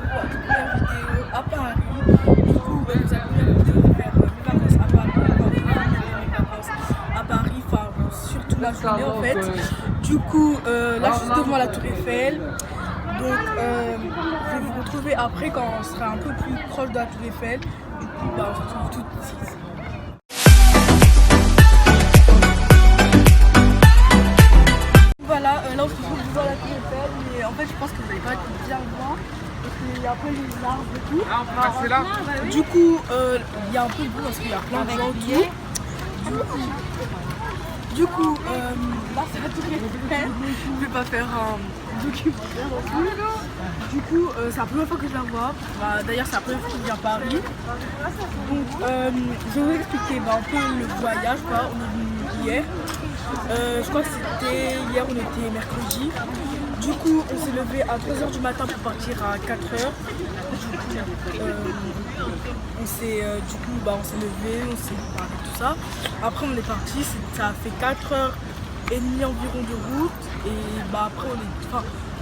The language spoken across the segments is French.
première vidéo à Paris. Du coup, c'est la première vidéo de faire mes vacances à Paris, mes vacances à Paris, enfin surtout la journée en fait. Du coup, là je suis devant la Tour Eiffel. Donc, je vais vous retrouver après quand on sera un peu plus proche de la Tour Eiffel. Du coup, on se retrouve tout de suite. Voilà, là on se retrouve devant la Tour Eiffel, mais en fait je pense que vous n'allez pas être bien loin parce qu'il y a un peu les arbres et tout. Ah, on peut passer là. Du coup, il y a un peu de bruit parce qu'il y a plein de gens autour. Du coup, là c'est la Tour Eiffel. Je vais pas faire un documentaire non plus. Du coup, c'est la première fois que je la vois. Bah, d'ailleurs, c'est la première fois que je viens à Paris. Donc, je vais vous expliquer un peu le voyage. Quoi. On est venu hier. Je crois que c'était hier, on était mercredi. Du coup, on s'est levé à 3h du matin pour partir à 4h. On s'est levé, on s'est parlé, tout ça. Après, on est parti, ça a fait 4h30 environ de route. Et bah, après,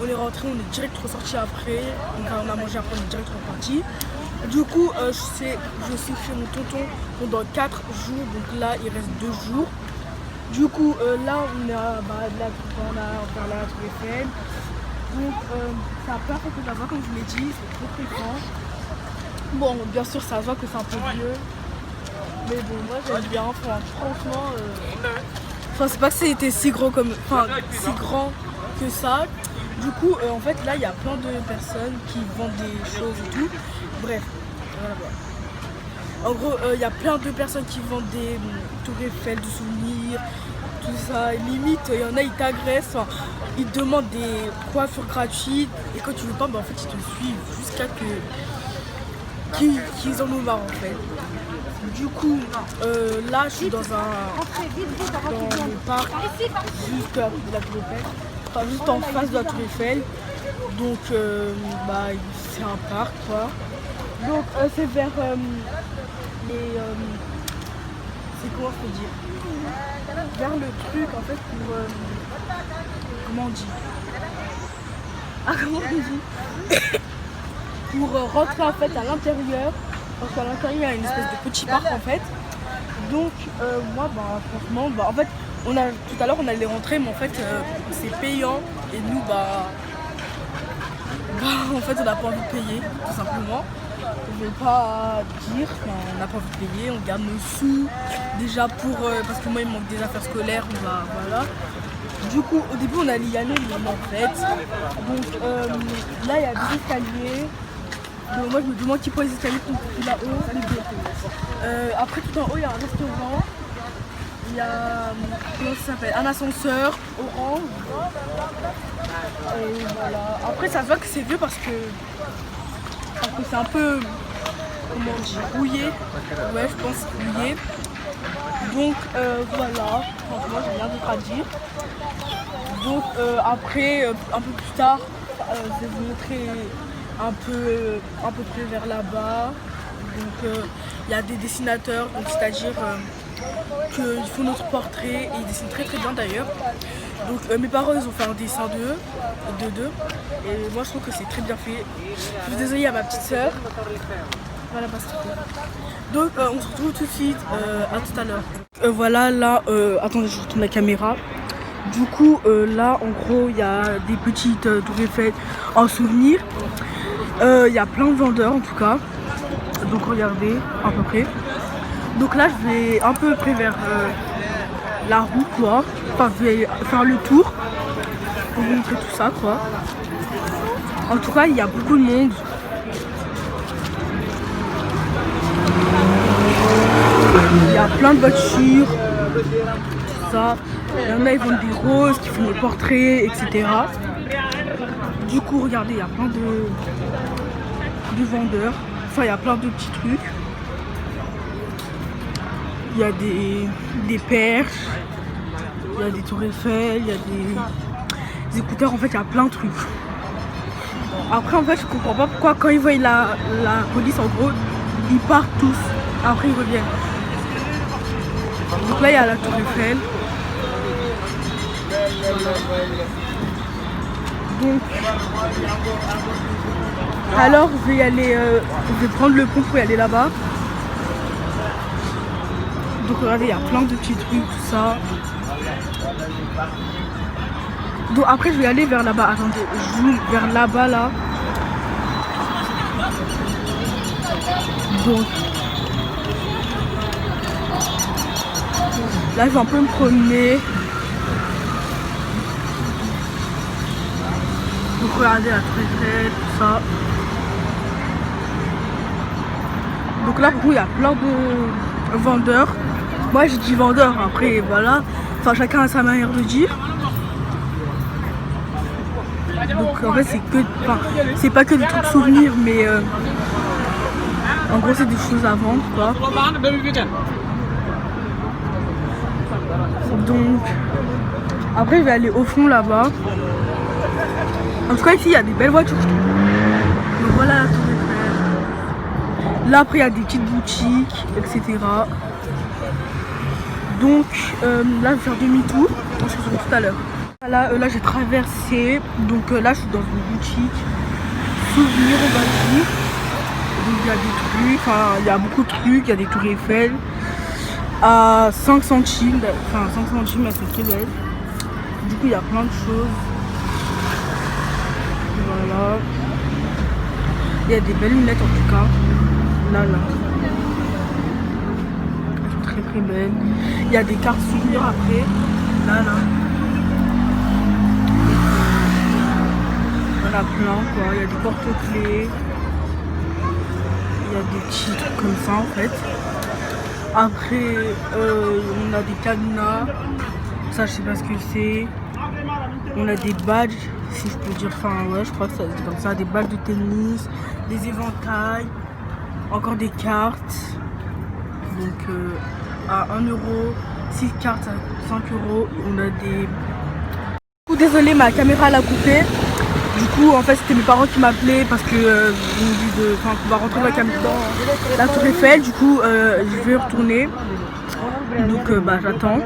on est rentré, on est direct ressorti après. Donc, on a mangé après, on est direct reparti. Du coup, je suis chez mon tonton pendant 4 jours. Donc là, il reste 2 jours. Du coup, là, on est à la Tour Eiffel. Donc, c'est la première fois que je la vois, comme je vous l'ai dit, c'est très grand. Bon, bien sûr, ça se voit que c'est un peu vieux. Mais bon, moi, j'aime bien. Enfin, franchement, c'est pas que c'était si grand si grand que ça. Du coup, en fait, là, il y a plein de personnes qui vendent des choses et tout. Bref, voilà. En gros, il y a plein de personnes qui vendent des Tour Eiffel, de souvenirs, tout ça. Limite, il y en a, ils t'agressent, ils te demandent des coiffures gratuites. Et quand tu veux pas, en fait, ils te suivent jusqu'à qu'ils en ont marre, en fait. Du coup, là, je suis dans le parc, juste à côté de la Tour Eiffel. Enfin, juste en face de la Tour Eiffel. Donc, c'est un parc, quoi. Donc, c'est vers c'est comment je peux dire, vers le truc en fait pour comment on dit, comment on dit pour rentrer en fait à l'intérieur, parce qu'à l'intérieur il y a une espèce de petit parc en fait. Donc moi franchement en fait tout à l'heure on allait rentrer, mais en fait c'est payant et nous en fait on n'a pas envie de payer tout simplement. Je vais pas dire, on n'a pas envie de payer, on garde nos sous déjà parce que moi il me manque des affaires scolaires, voilà. Du coup au début on allait y aller, mais en fait. Donc là il y a des escaliers. Donc moi je me demande qui prend les escaliers tout là-haut. Après tout en haut il y a un restaurant. Il y a comment ça s'appelle, un ascenseur orange. Et voilà. Après ça se voit que c'est vieux parce que c'est un peu, comment on dit, rouillé. Ouais, je pense rouillé. Donc voilà, franchement j'ai rien d'autre à dire. Donc après, un peu plus tard, je vais vous montrer un peu près vers là-bas. Donc il y a des dessinateurs, donc c'est-à-dire qu'ils font notre portrait et ils dessinent très très bien d'ailleurs. Donc mes parents ils ont fait un dessin d'eux et moi je trouve que c'est très bien fait. Je suis désolée à ma petite soeur. Voilà, donc on se retrouve tout de suite, à tout à l'heure. Voilà, là, attendez, je retourne la caméra. Du coup là en gros il y a des petites Tour Eiffel en souvenir. Il y a plein de vendeurs en tout cas. Donc regardez à peu près. Donc là je vais un peu près vers la roue quoi. Enfin je vais faire le tour pour vous montrer tout ça quoi. En tout cas il y a beaucoup de monde. Il y a plein de voitures, tout ça. Il y en a ils vendent des roses, qui font des portraits, etc. Du coup regardez il y a plein de vendeurs. Enfin il y a plein de petits trucs. Il y a des perches, il y a des Tour Eiffel, il y a des écouteurs, en fait il y a plein de trucs. Après en fait je comprends pas pourquoi quand ils voient la police en gros, ils partent tous, après ils reviennent. Donc là il y a la Tour Eiffel. Donc Alors je vais y aller, je vais prendre le pont pour y aller là-bas. Donc regardez, il y a plein de petits trucs, tout ça. Donc après je vais aller vers là-bas. Attendez, je zoome vers là-bas là. Donc là je vais un peu me promener. Donc regardez la Tour Eiffel, tout ça. Donc là pour coup il y a plein de vendeurs. Moi j'ai dit vendeur, après voilà. Enfin chacun a sa manière de dire. Donc en fait c'est que, enfin c'est pas que des trucs souvenirs, mais en gros c'est des choses à vendre quoi. Donc après je vais aller au fond là-bas. En tout cas ici il y a des belles voitures. Donc voilà la Tour Eiffel. Là après il y a des petites boutiques, etc. Donc là je vais faire demi-tour. On se retrouve tout à l'heure. Là j'ai traversé. Donc là je suis dans une boutique souvenirs on va dire. Donc il y a des trucs, enfin il y a beaucoup de trucs, il y a des tours Eiffel à 5 centimes, enfin 5 centimes, elles sont très belles. Du coup il y a plein de choses. Voilà. Il y a des belles lunettes en tout cas. Là. Elles sont très très belles. Il y a des cartes souvenirs après. Là. Il y en a plein quoi. Il y a des porte-clés. Il y a des petits trucs comme ça en fait. Après on a des cadenas. Ça je sais pas ce que c'est. On a des badges, si je peux dire, enfin ouais je crois que ça se dit comme ça, des badges de tennis, des éventails, encore des cartes. Donc à 1 €, 6 cartes à 5 €, on a des... Désolé, ma caméra l'a coupé. Du coup en fait c'était mes parents qui m'appelaient parce que ils m'ont dit de, qu'on va rentrer la caméra dans la Tour Eiffel. Du coup je vais retourner. Donc j'attends.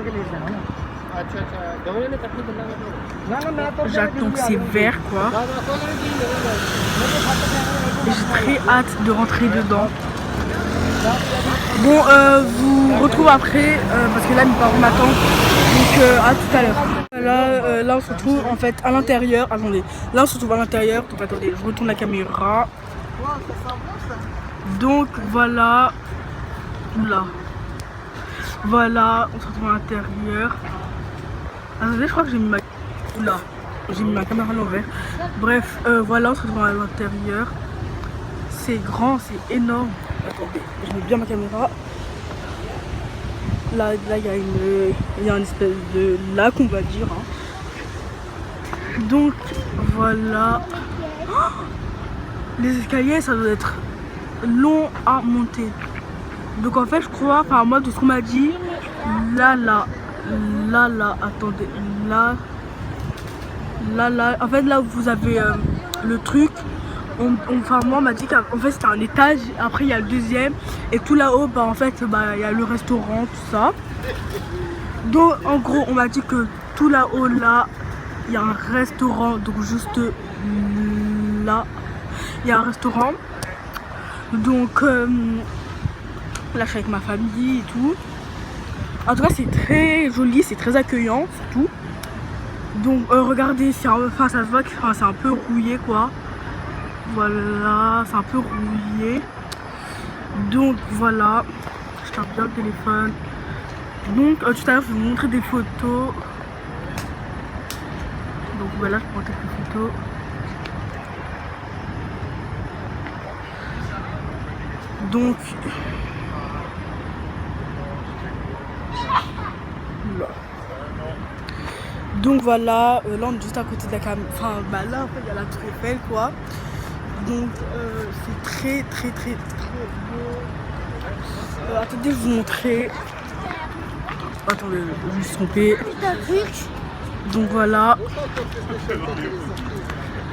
J'attends que c'est vert quoi. J'ai très hâte de rentrer dedans. Bon vous retrouve après parce que là mes parents m'attendent. Donc à tout à l'heure. Là on se retrouve en fait à l'intérieur. Attendez, là on se retrouve à l'intérieur. Donc attendez, je retourne la caméra. Donc voilà. Là. Voilà, on se retrouve à l'intérieur. Attendez, je crois que j'ai mis ma... Oula, j'ai mis ma caméra à l'envers. Bref, voilà, on se retrouve à l'intérieur. C'est grand, c'est énorme. Attendez, je mets bien ma caméra. Là il y a une espèce de lac, on va dire. Hein. Donc, voilà. Oh, les escaliers, ça doit être long à monter. Donc en fait, je crois, enfin moi, de ce qu'on m'a dit, là, attendez, là, en fait là où vous avez le truc, enfin moi on m'a dit qu'en fait c'était un étage, après il y a le deuxième, et tout là-haut, en fait il y a le restaurant, tout ça. Donc en gros on m'a dit que tout là-haut là, il y a un restaurant, donc juste là, il y a un restaurant. Donc là je suis avec ma famille et tout. En tout cas c'est très joli, c'est très accueillant surtout. Donc regardez, enfin ça se voit que c'est un peu rouillé quoi. Voilà, c'est un peu rouillé. Donc voilà, je charge bien le téléphone. Donc tout à l'heure je vais vous montrer des photos. Donc voilà, je prends quelques photos. Donc là. Donc voilà, là on est juste à côté de la caméra. Enfin là en fait il y a la Tour Eiffel quoi. Donc c'est très beau. Attendez, je vais vous montrer. Attendez, je me suis trompée. Donc voilà.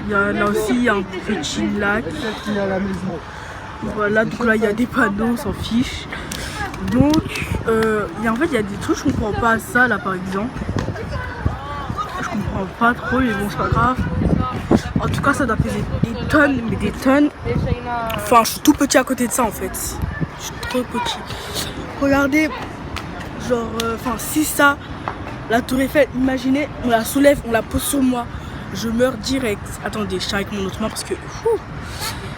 Là aussi il y a un petit lac. Voilà, donc là il y a des panneaux, on s'en fiche. Donc en fait il y a des trucs, je comprends pas ça là par exemple. Je comprends pas trop, mais bon c'est pas grave. En tout cas, ça doit peser des tonnes, mais des tonnes. Enfin, je suis tout petit à côté de ça en fait. Je suis trop petit. Regardez, genre, si ça, la tour Eiffel, imaginez, on la soulève, on la pose sur moi. Je meurs direct. Attendez, je tiens avec mon autre main parce que...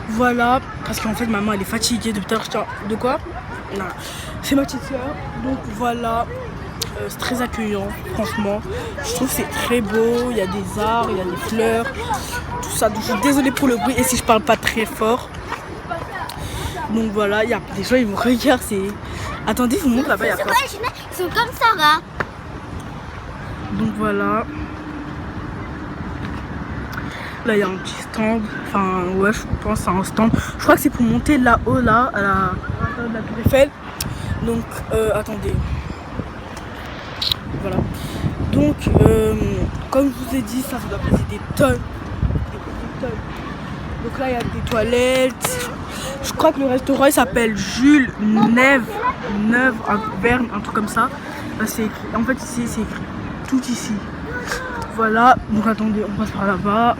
Voilà, parce qu'en fait, maman, elle est fatiguée depuis tout à l'heure. De quoi? C'est ma petite soeur. Donc voilà, c'est très accueillant, franchement. Je trouve que c'est très beau. Il y a des arbres, il y a des fleurs, tout ça. Donc je suis désolée pour le bruit et si je parle pas très fort. Donc voilà, il y a des gens, ils me regardent. C'est... Attendez, je vous montre là-bas, il y a quoi? Ils sont comme Sarah. Donc voilà. Là, il y a un petit stand. Enfin, ouais, je pense que c'est un stand. Je crois que c'est pour monter là-haut, là, à la tour Eiffel. Donc, attendez. Voilà. Donc, comme je vous ai dit, ça doit peser des tonnes. Des tonnes. Donc là, il y a des toilettes. Je crois que le restaurant, il s'appelle Jules Neuve, Verne, un truc comme ça. Là, c'est écrit. En fait, ici, c'est écrit tout ici. Voilà. Donc, attendez, on passe par là-bas.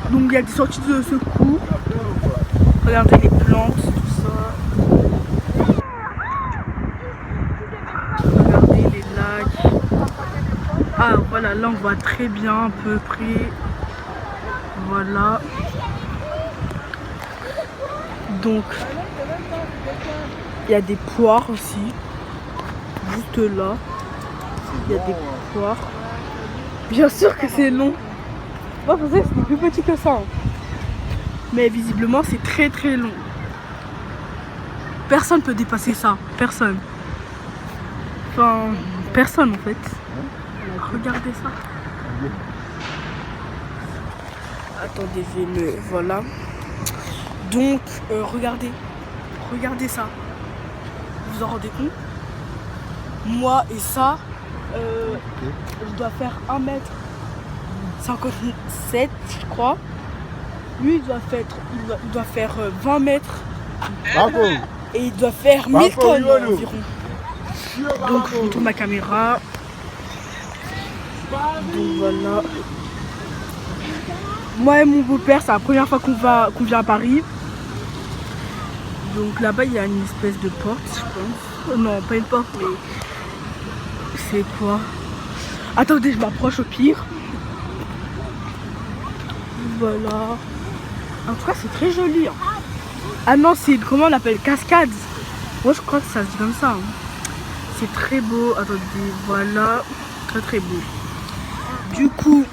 Donc il y a des sorties de secours. Regardez les plantes, tout ça. Regardez les lacs. Ah voilà, là on voit très bien à peu près. Voilà. Donc il y a des poires aussi. Juste là. Il y a des poires. Bien sûr que c'est long. Moi, je pensais que c'était plus petit que ça. Hein. Mais visiblement, c'est très très long. Personne ne peut dépasser ça. Personne. Enfin, personne en fait. Regardez ça. Attendez, je vais le... Voilà. Donc, regardez. Regardez ça. Vous vous en rendez compte? Moi et ça, je dois faire 1m57, je crois. Lui, il doit faire 20 mètres. Et il doit faire 1000 tonnes environ. Donc, je retourne ma caméra. Donc, voilà. Moi et mon beau-père, c'est la première fois qu'on vient à Paris. Donc, là-bas, il y a une espèce de porte, je pense. Non, pas une porte, mais... C'est quoi? Attendez, je m'approche au pire. Voilà. En tout cas, c'est très joli. Hein. Ah non, c'est comment on l'appelle? Cascade. Moi, je crois que ça se dit comme ça. Hein. C'est très beau. Attendez, voilà. Très très beau. Du coup,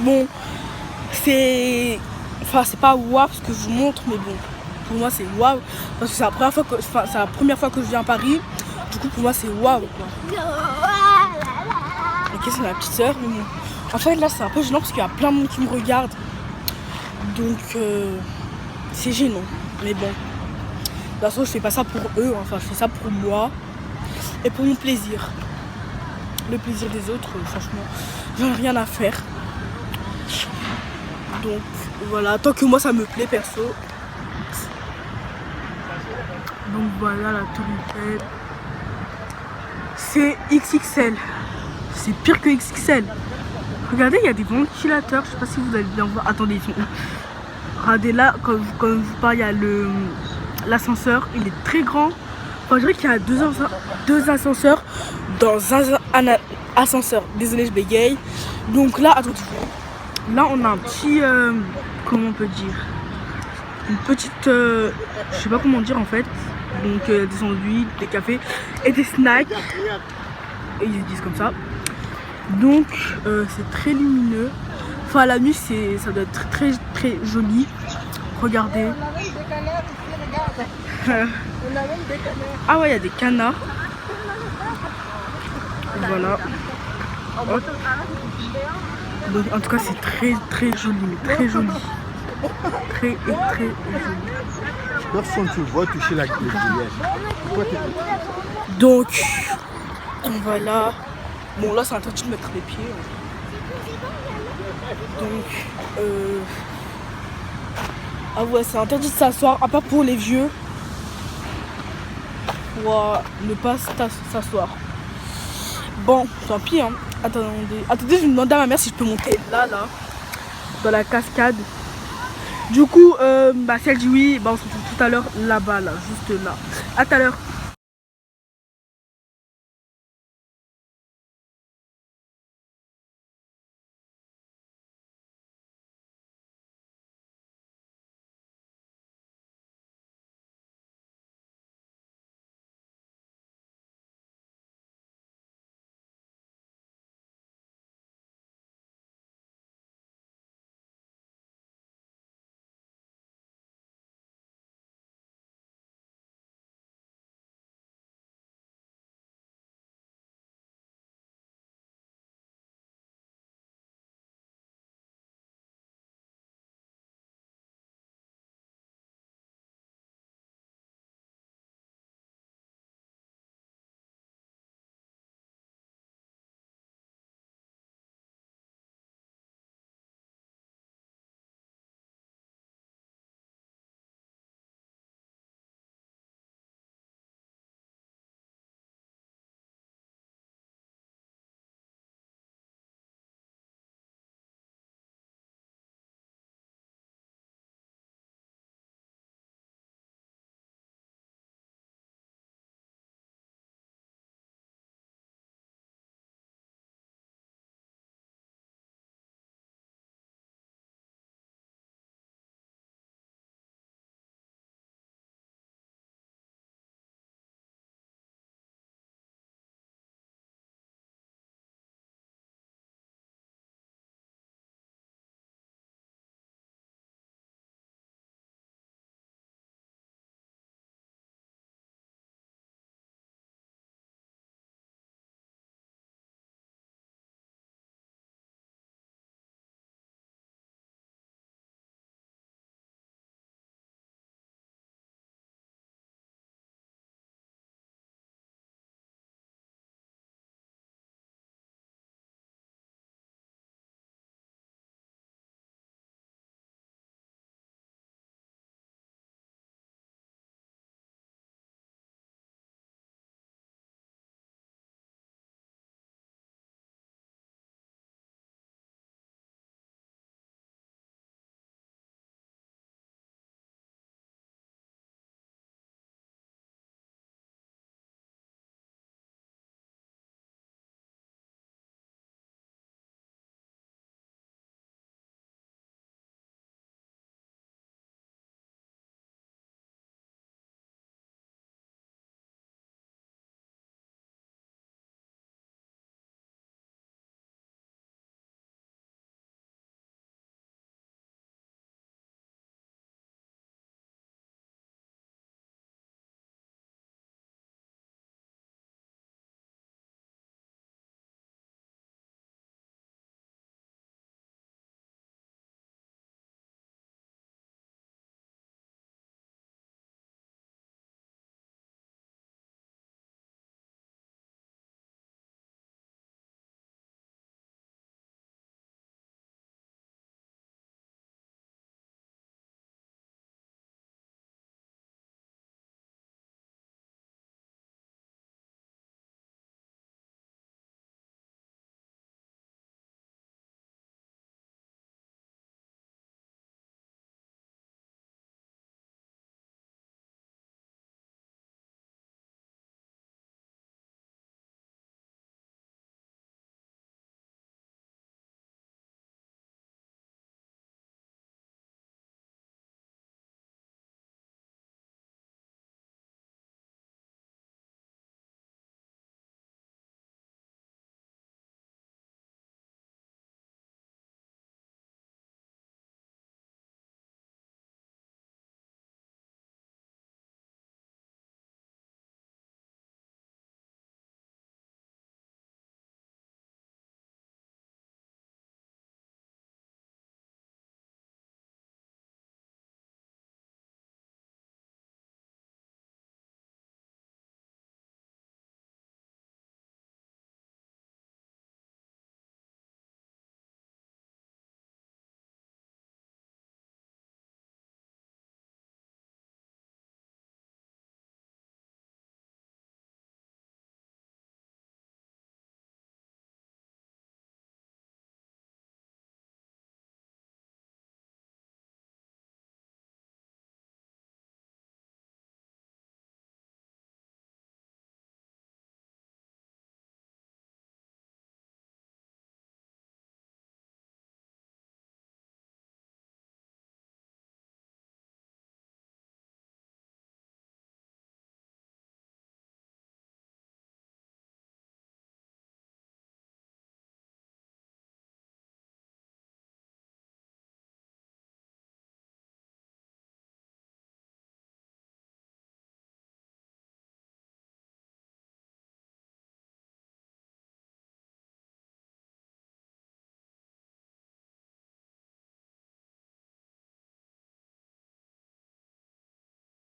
bon, c'est... Enfin, c'est pas waouh ce que je vous montre, mais bon, pour moi, c'est waouh. Parce que c'est la première fois que je viens à Paris. Du coup, pour moi, c'est waouh. Ok, c'est ma petite soeur, mais bon. En fait, là, c'est un peu gênant parce qu'il y a plein de monde qui me regarde. Donc, c'est gênant. Mais bon. De toute façon, je fais pas ça pour eux. Enfin, je fais ça pour moi. Et pour mon plaisir. Le plaisir des autres, franchement, j'en ai rien à faire. Donc, voilà. Tant que moi, ça me plaît, perso. Donc, voilà la tour Eiffel. C'est XXL. C'est pire que XXL. Regardez, il y a des ventilateurs. Je sais pas si vous allez bien voir. Attendez, ils sont où? Regardez là, comme je vous parle, il y a l'ascenseur. Il est très grand. Enfin, je dirais qu'il y a deux ascenseurs dans un ascenseur. Désolée, je bégaye. Donc là, attendez. Là, on a un petit... comment on peut dire? Une petite... je sais pas comment dire en fait. Donc des sandwichs, des cafés et des snacks. Et ils disent comme ça. Donc c'est très lumineux. Enfin la nuit ça doit être très très joli. Regardez. Ah ouais, il y a des canards. Voilà. Hop. Donc en tout cas c'est très très joli, mais très joli. Très joli. Personne ne voit toucher la gueule. Donc voilà. Bon là c'est interdit de mettre les pieds. Donc ah ouais, c'est interdit de s'asseoir, à part pour les vieux. Pour ne pas s'asseoir. Bon, tant pis hein. Attendez, je vais demander à ma mère si je peux monter là, dans la cascade. Du coup, si elle dit oui, on se retrouve tout à l'heure là-bas, juste là. À tout à l'heure.